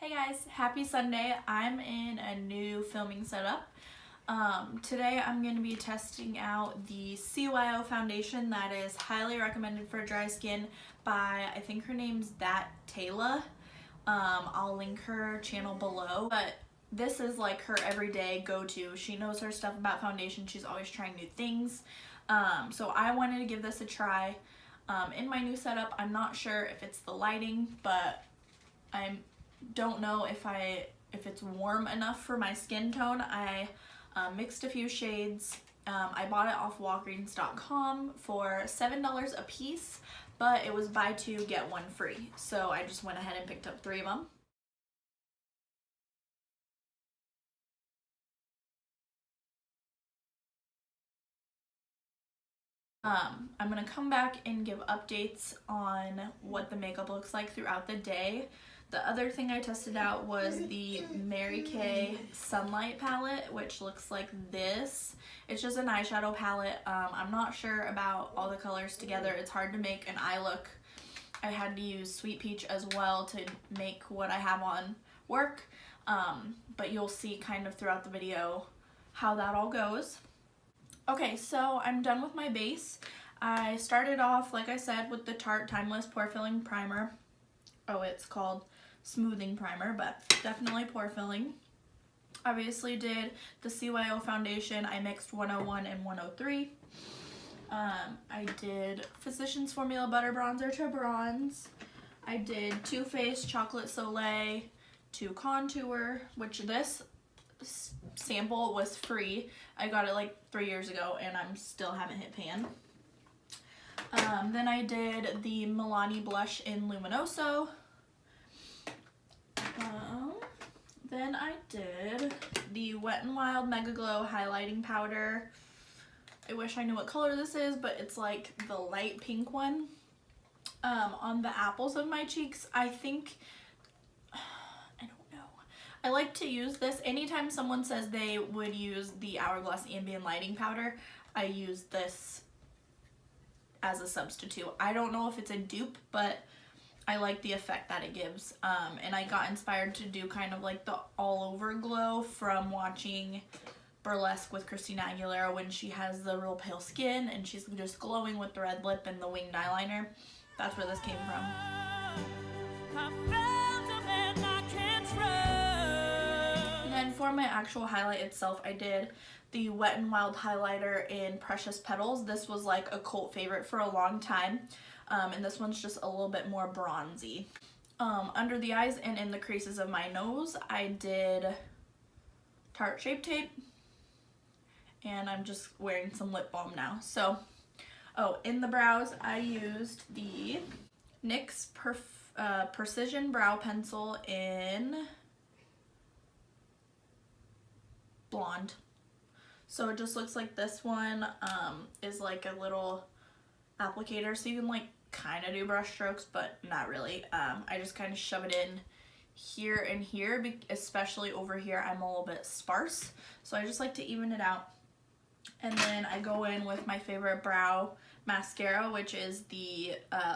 Hey guys, happy Sunday. I'm in a new filming setup. Today I'm going to be testing out the CYO foundation that is highly recommended for dry skin by, I think her name's THATAYLAA. I'll link her channel below, but this is like her everyday go-to. She knows her stuff about foundation. She's always trying new things. So I wanted to give this a try. In my new setup, I'm not sure if it's the lighting, but I don't know if it's warm enough for my skin tone. I mixed a few shades. I bought it off Walgreens.com for $7 a piece, but it was buy two get one free. So I just went ahead and picked up 3 of them. I'm gonna come back and give updates on what the makeup looks like throughout the day. The other thing I tested out was the Mary Kay Sunlight palette, which looks like this. It's just an eyeshadow palette. I'm not sure about all the colors together. It's hard to make an eye look. I had to use Sweet Peach as well to make what I have on work, but you'll see kind of throughout the video how that all goes. Okay, so I'm done with my base. I started off, like I said, with the Tarte Timeless Pore Filling Primer. Oh, it's called Smoothing Primer, but definitely pore filling. Obviously did the CYO foundation. I mixed 101 and 103. I did Physicians Formula Butter Bronzer to bronze. I did Too Faced Chocolate Soleil to contour, which this sample was free. I got it like 3 years ago and I'm still haven't hit pan. Then I did the Milani blush in Luminoso. Then I did the Wet n Wild Mega Glow highlighting powder. I wish I knew what color this is, but it's like the light pink one. On the apples of my cheeks, I think, I like to use this. Anytime someone says they would use the Hourglass Ambient Lighting Powder, I use this as a substitute. I don't know if it's a dupe, but I like the effect that it gives. And I got inspired to do kind of like the all over glow from watching Burlesque with Christina Aguilera when she has the real pale skin and she's just glowing with the red lip and the winged eyeliner. That's where this came from. And for my actual highlight itself, I did the Wet n Wild highlighter in Precious Petals. This was like a cult favorite for a long time, and this one's just a little bit more bronzy. Under the eyes and in the creases of my nose, I did Tarte Shape Tape, and I'm just wearing some lip balm now. So, in the brows, I used the NYX Precision Brow Pencil in Blonde. So it just looks like this one is like a little applicator, so you can like kind of do brush strokes, but not really. I just kind of shove it in here and here, especially over here I'm a little bit sparse, so I just like to even it out. And then I go in with my favorite brow mascara, which is the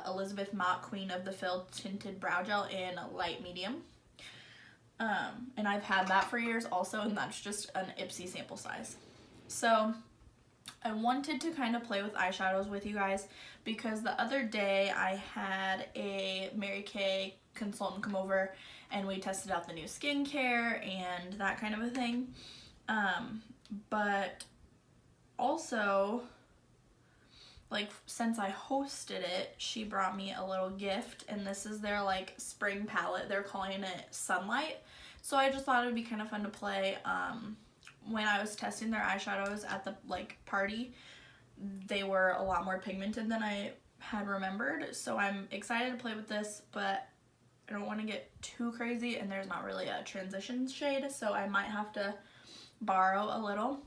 Elizabeth Mott Queen of the Fill Tinted Brow Gel in light medium. And I've had that for years also, and that's just an Ipsy sample size. So I wanted to kind of play with eyeshadows with you guys because the other day I had a Mary Kay consultant come over and we tested out the new skincare and that kind of a thing. But also, like, since I hosted it, she brought me a little gift, and this is their like spring palette. They're calling it Sunlight. So I just thought it would be kind of fun to play. When I was testing their eyeshadows at the like party, they were a lot more pigmented than I had remembered. So I'm excited to play with this, but I don't want to get too crazy, and there's not really a transition shade, so I might have to borrow a little.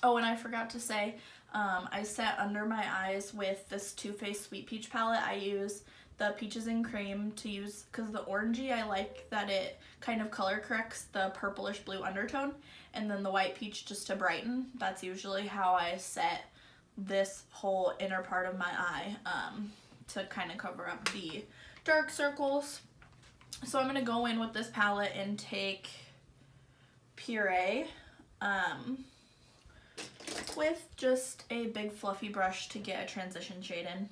Oh, and I forgot to say, I set under my eyes with this Too Faced Sweet Peach palette. I use the Peaches and Cream to use, because the orangey, I like that it kind of color corrects the purplish blue undertone, and then the white peach just to brighten. That's usually how I set this whole inner part of my eye, to kind of cover up the dark circles. So I'm going to go in with this palette and take Puree with just a big fluffy brush to get a transition shade in.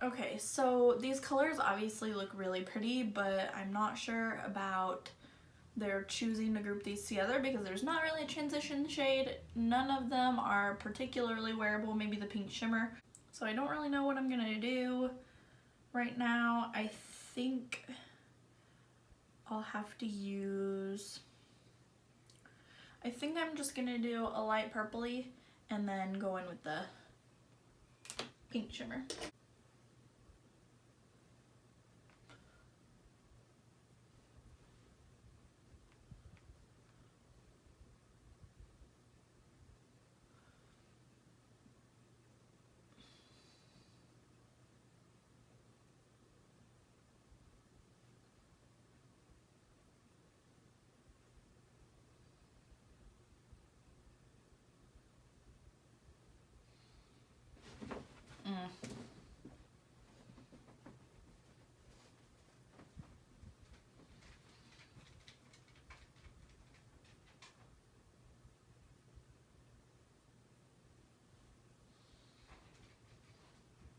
Okay, so these colors obviously look really pretty, but I'm not sure about their choosing to group these together because there's not really a transition shade. None of them are particularly wearable, maybe the pink shimmer. So I don't really know what I'm gonna do right now. I think I'll have to use, I think I'm just gonna do a light purpley and then go in with the pink shimmer.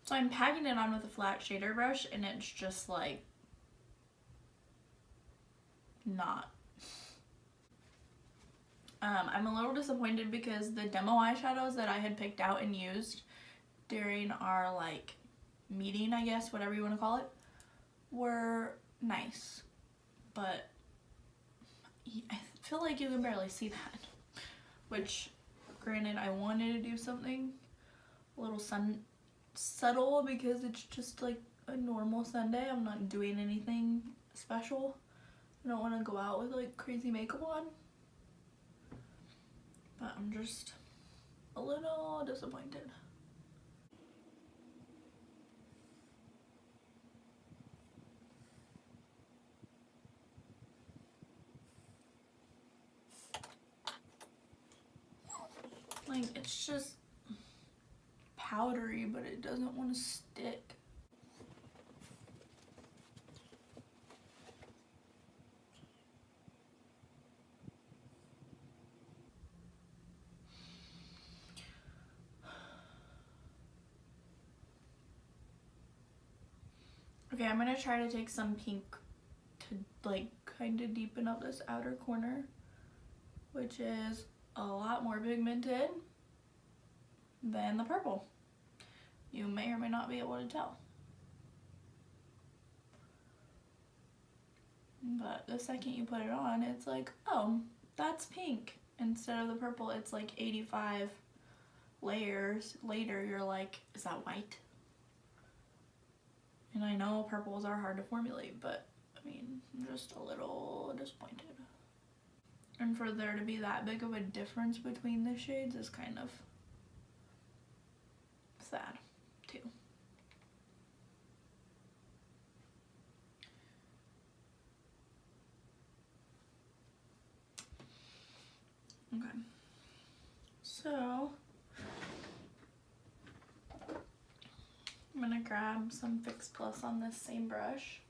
So I'm packing it on with a flat shader brush and it's just like not. I'm a little disappointed because the demo eyeshadows that I had picked out and used during our like meeting, I guess, whatever you want to call it, were nice, but I feel like you can barely see that, which granted I wanted to do something a little subtle because it's just like a normal Sunday. I'm not doing anything special. I don't want to go out with like crazy makeup on, but I'm just a little disappointed. Like, it's just powdery, but it doesn't want to stick. Okay, I'm gonna try to take some pink to like kind of deepen up this outer corner, which is a lot more pigmented than the purple. You may or may not be able to tell. But the second you put it on, it's like, oh, that's pink. Instead of the purple, it's like 85 layers later, you're like, is that white? And I know purples are hard to formulate, but I mean, I'm just a little disappointed. And for there to be that big of a difference between the shades is kind of sad, too. Okay. So, I'm gonna grab some Fix Plus on this same brush.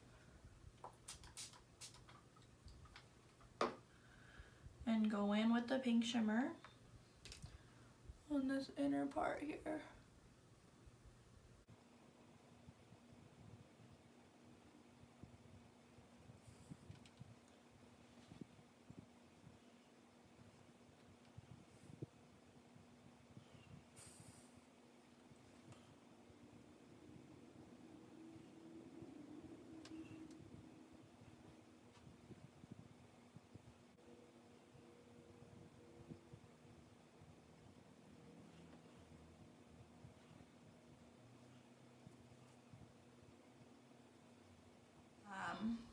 And go in with the pink shimmer on this inner part here.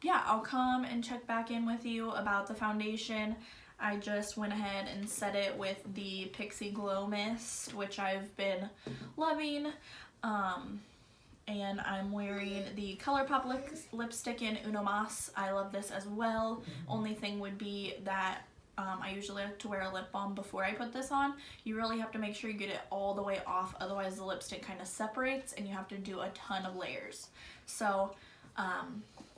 Yeah, I'll come and check back in with you about the foundation. I just went ahead and set it with the Pixie Glow Mist, which I've been loving. And I'm wearing the ColourPop lipstick in Uno Mas. I love this as well. Only thing would be that I usually like to wear a lip balm before I put this on. You really have to make sure you get it all the way off, otherwise the lipstick kind of separates and you have to do a ton of layers. So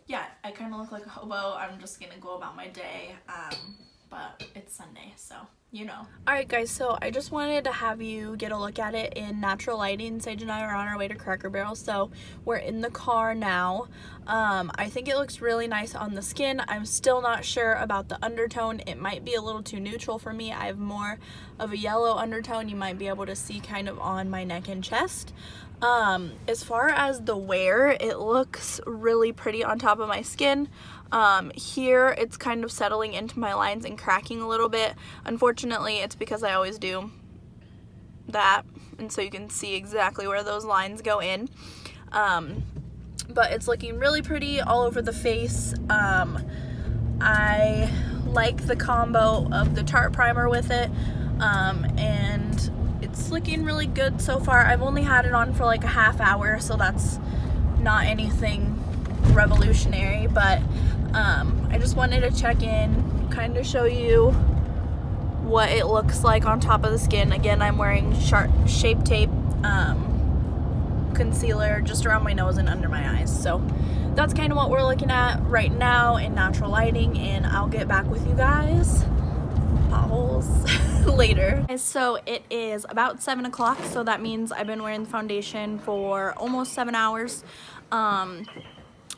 yeah, I kind of look like a hobo. I'm just gonna go about my day, but it's Sunday, so you know. Alright guys, so I just wanted to have you get a look at it in natural lighting. Sage and I are on our way to Cracker Barrel, so we're in the car now. I think it looks really nice on the skin. I'm still not sure about the undertone. It might be a little too neutral for me. I have more of a yellow undertone. You might be able to see kind of on my neck and chest. As far as the wear, it looks really pretty on top of my skin. Here it's kind of settling into my lines and cracking a little bit. Unfortunately, it's because I always do that, and so you can see exactly where those lines go in. But it's looking really pretty all over the face. I like the combo of the Tarte primer with it, and it's looking really good so far. I've only had it on for like a half hour, so that's not anything revolutionary, but I just wanted to check in, kind of show you what it looks like on top of the skin. Again, I'm wearing Shape Tape concealer just around my nose and under my eyes, so that's kind of what we're looking at right now in natural lighting, and I'll get back with you guys, potholes, later. So it is about 7 o'clock, so that means I've been wearing the foundation for almost 7 hours.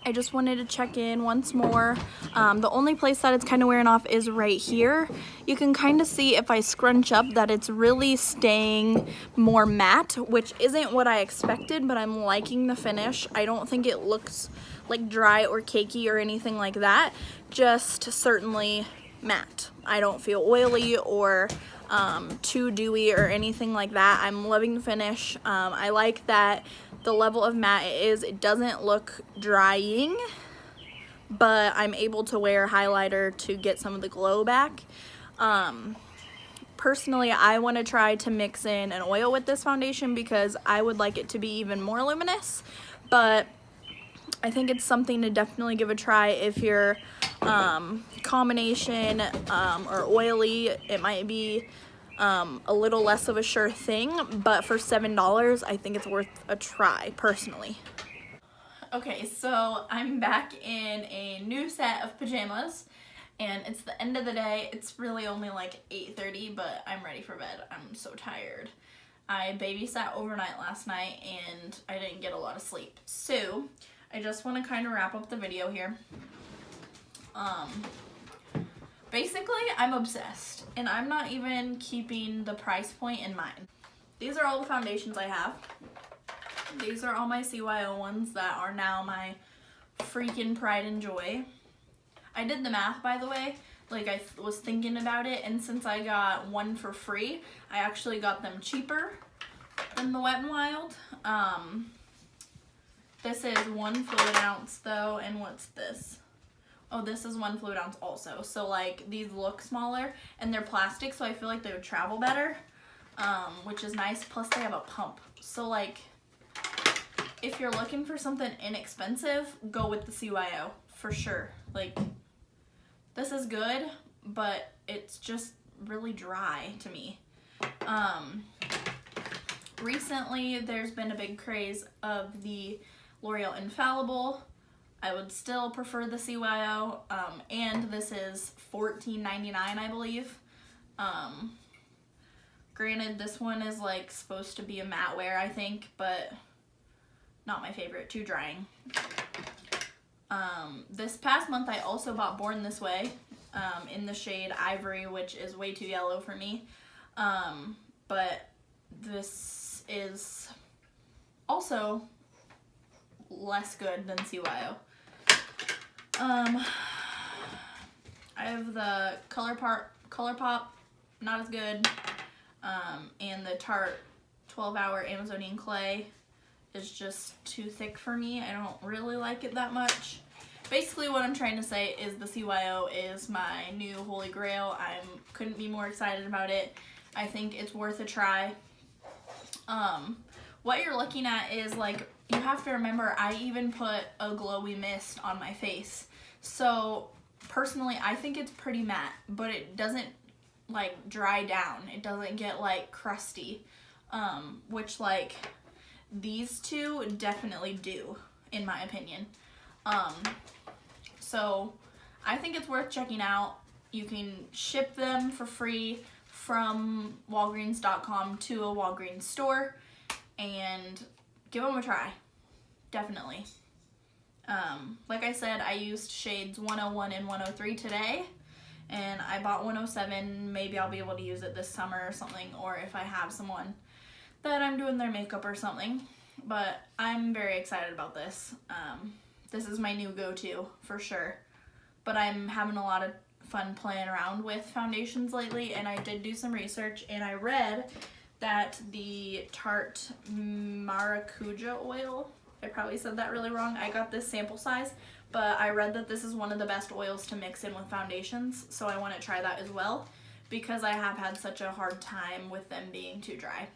I just wanted to check in once more. The only place that it's kind of wearing off is right here. You can kind of see if I scrunch up that it's really staying more matte, which isn't what I expected, but I'm liking the finish. I don't think it looks like dry or cakey or anything like that, just certainly matte. I don't feel oily or too dewy or anything like that. I'm loving the finish. I like that the level of matte it doesn't look drying, but I'm able to wear highlighter to get some of the glow back. Personally, I want to try to mix in an oil with this foundation because I would like it to be even more luminous, but I think it's something to definitely give a try if you're combination or oily. It might be a little less of a sure thing, but for $7 I think it's worth a try personally. Okay, so I'm back in a new set of pajamas, and it's the end of the day. It's really only like 8:30, but I'm ready for bed. I'm so tired. I babysat overnight last night and I didn't get a lot of sleep, so I just want to kind of wrap up the video here. Basically, I'm obsessed, and I'm not even keeping the price point in mind. These are all the foundations I have. These are all my CYO ones that are now my freaking pride and joy. I did the math, by the way. Like, I was thinking about it, and since I got one for free, I actually got them cheaper than the Wet n Wild. This is 1 fluid ounce though, and what's this? Oh, this is 1 fluid ounce also. So like these look smaller, and they're plastic, so I feel like they would travel better, which is nice. Plus they have a pump. So like, if you're looking for something inexpensive, go with the CYO for sure. Like, this is good, but it's just really dry to me. Recently there's been a big craze of the L'Oreal Infallible. I would still prefer the CYO, and this is $14.99, I believe. Granted, this one is like supposed to be a matte wear, I think, but not my favorite, too drying. This past month I also bought Born This Way in the shade Ivory, which is way too yellow for me, but this is also less good than CYO. I have the ColourPop, not as good, and the Tarte 12-Hour Amazonian Clay is just too thick for me. I don't really like it that much. Basically what I'm trying to say is the CYO is my new holy grail. I couldn't be more excited about it. I think it's worth a try. What you're looking at is like, you have to remember I even put a glowy mist on my face. So personally I think it's pretty matte, but it doesn't like dry down. It doesn't get like crusty, which like these two definitely do, in my opinion. So I think it's worth checking out. You can ship them for free from Walgreens.com to a Walgreens store and give them a try. Definitely. Like I said, I used shades 101 and 103 today, and I bought 107. Maybe I'll be able to use it this summer or something, or if I have someone that I'm doing their makeup or something. But I'm very excited about this. This is my new go-to for sure. But I'm having a lot of fun playing around with foundations lately, and I did do some research, and I read that the Tarte Maracuja oil, I probably said that really wrong. I got this sample size, but I read that this is one of the best oils to mix in with foundations, so I want to try that as well because I have had such a hard time with them being too dry.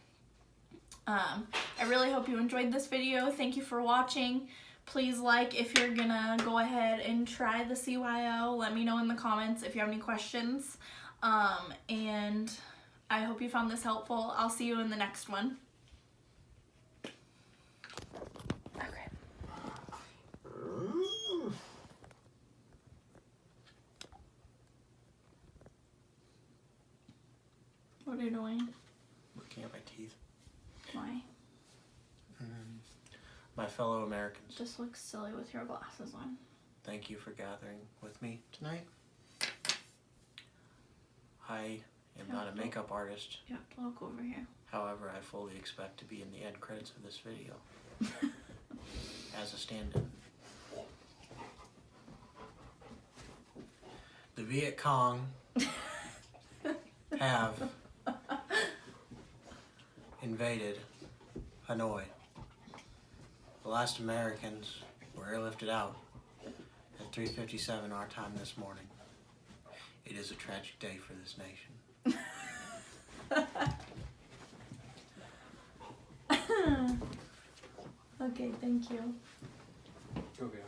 I really hope you enjoyed this video. Thank you for watching. Please like if you're gonna go ahead and try the CYO. Let me know in the comments if you have any questions. And I hope you found this helpful. I'll see you in the next one. Okay. What are you doing? Looking at my teeth. Why? My fellow Americans. Just looks silly with your glasses on. Thank you for gathering with me tonight. I am not a makeup artist. You have to look over here. However, I fully expect to be in the end credits of this video as a stand-in. The Viet Cong have invaded Hanoi. The last Americans were airlifted out at 3:57 our time this morning. It is a tragic day for this nation. Okay, thank you. Okay.